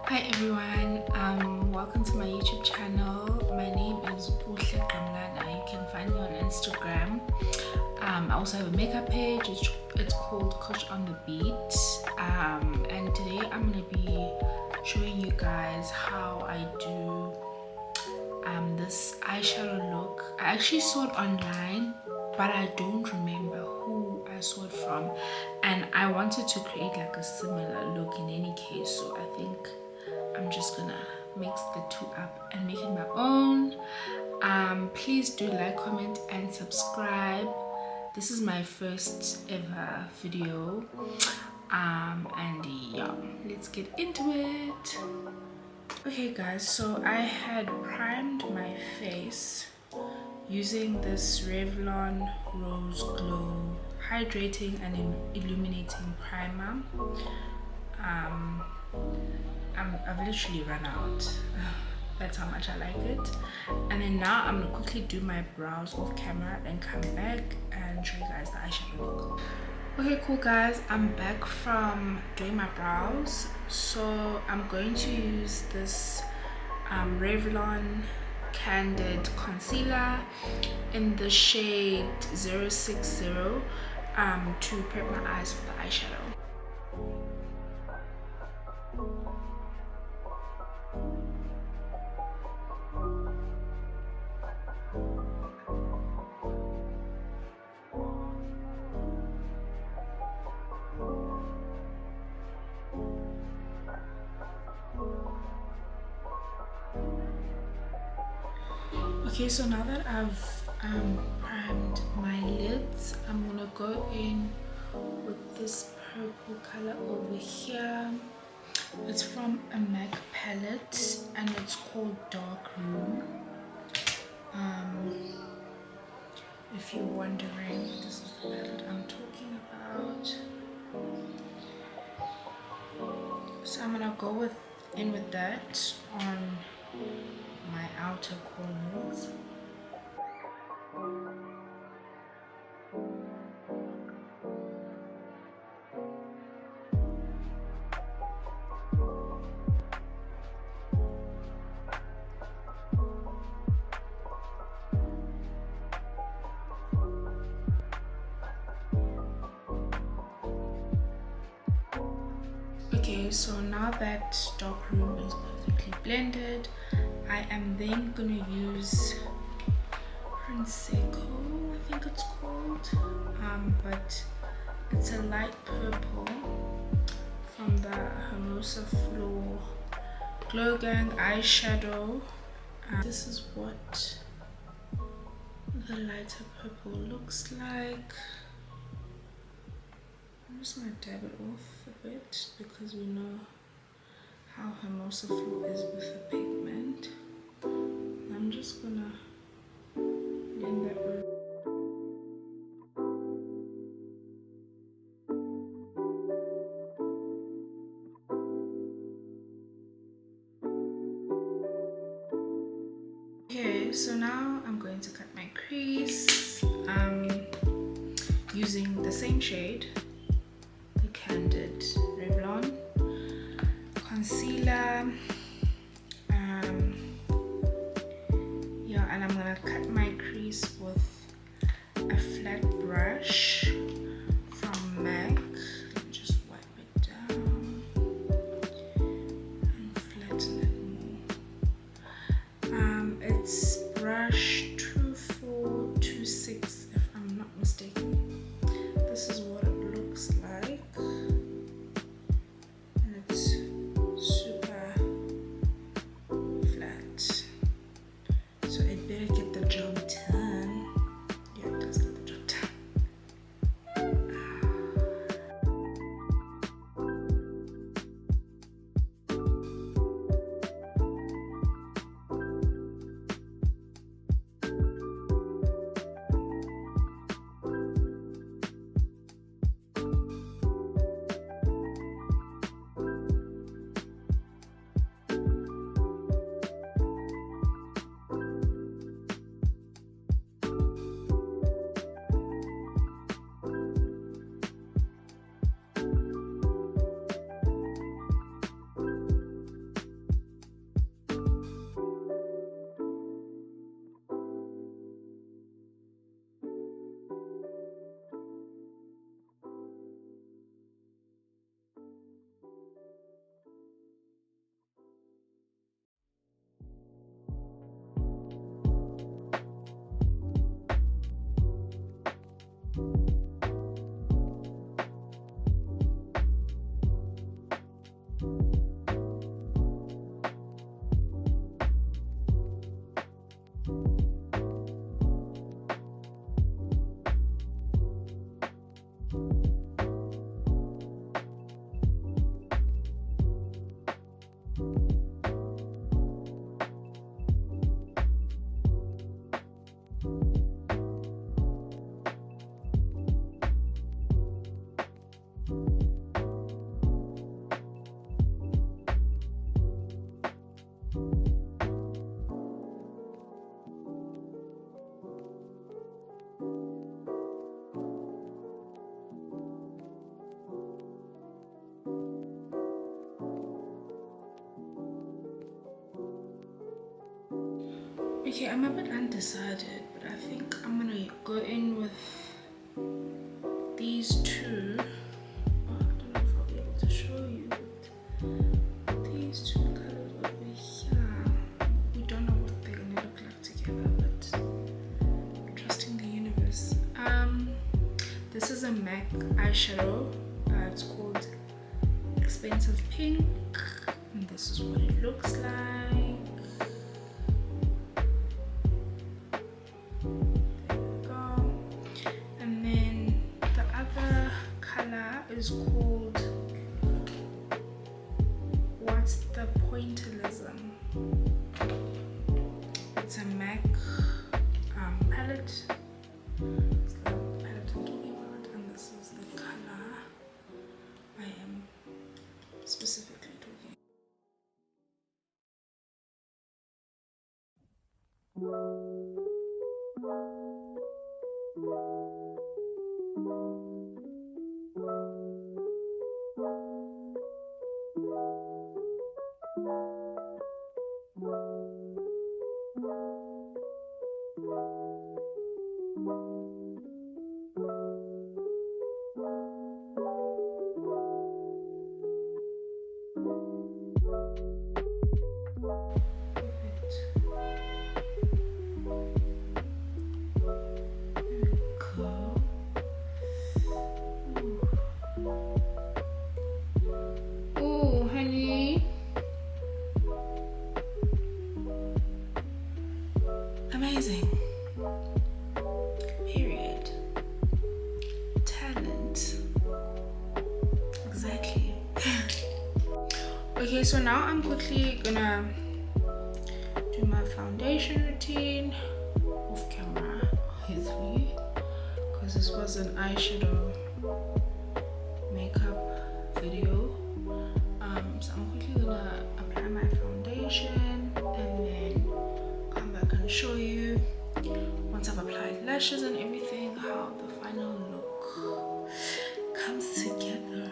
Hi everyone, welcome to my YouTube channel. My name is Uhle Gamlana. You can find me on Instagram. I also have a makeup page. It's called Coach on the Beat. And today I'm going to be showing you guys how I do this eyeshadow look. I actually saw it online, but I don't remember who I saw it from, and I wanted to create like a similar look in any case, so I think I'm just gonna mix the two up and make it my own. Please do like, comment and subscribe. This is my first ever video, and yeah, let's get into it. Okay guys, so I had primed my face using this Revlon Rose Glow Hydrating and Illuminating Primer. I've literally run out. That's how much I like it. And then now I'm gonna quickly do my brows off camera and come back and show you guys the eyeshadow look. Okay, cool guys, I'm back from doing my brows. So I'm going to use this Revlon Candid Concealer in the shade 060 to prep my eyes for the eyeshadow. Okay, so now that I've primed my lids, I'm gonna go in with this purple color over here. It's from a MAC palette and it's called Dark Room. If you're wondering, this is the palette I'm talking about. So I'm gonna go in with that on my outer corners. Okay, so now that dark room is perfectly blended, I am then gonna use Prosecco, I think it's called, but it's a light purple from the Hermosa Floor Glow Gang eyeshadow. This is what the lighter purple looks like. I'm just gonna dab it off a bit because we know how Hermosa Floor is with the pigment. I'm just gonna blend that out. Okay, so now I'm going to cut my crease using the same shade, the Candid Revlon Concealer. Yeah, and I'm gonna cut my crease with a flat brush from MAC. Let me just wipe it down and flatten it more. It's brush 2426 if I'm not mistaken. This is what it looks like, and it's super flat, so it better get the job done. Yeah, it does get the job done. Okay, I'm a bit undecided, but I think I'm gonna go in with these two. Oh, I don't know if I'll be able to show you, but these two colors over here, we don't know what they're gonna look like together, but trusting the universe. This is a MAC eyeshadow. It's called Expensive Pink, and this is what it looks like. Is called What's the Pointillism. It's a MAC palette. It's the palette I'm talking about, and this is the color I am specifically talking amazing. Period. Talent. Exactly. Okay, so now I'm quickly gonna do my foundation routine off camera, obviously, because this was an eyeshadow makeup video. So I'm quickly gonna apply my foundation and then come back and show you once I've applied lashes and everything how the final look comes together.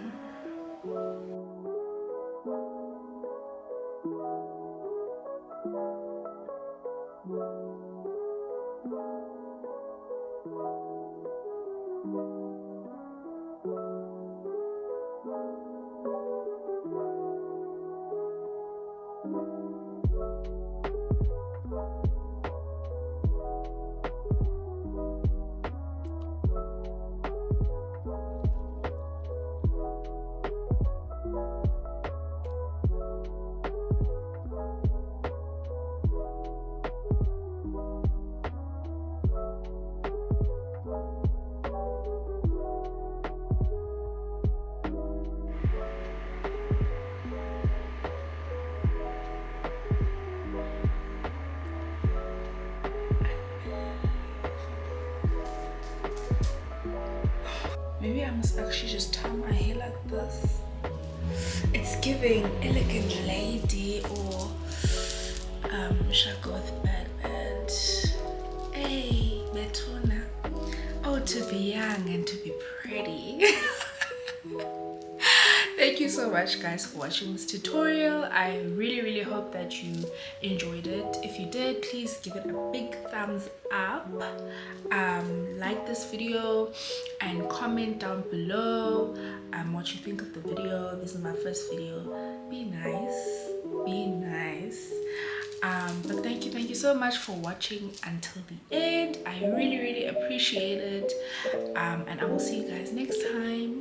Maybe I must actually just tie my hair like this. It's giving elegant lady, or should I go with bad? Hey, Betuna. Oh, to be young and to be pretty. Thank you so much guys for watching this tutorial. I really hope that you enjoyed it. If you did, please give it a big thumbs up, like this video and comment down below what you think of the video. This is my first video. Be nice, be nice. But thank you so much for watching until the end. I really appreciate it, and I will see you guys next time.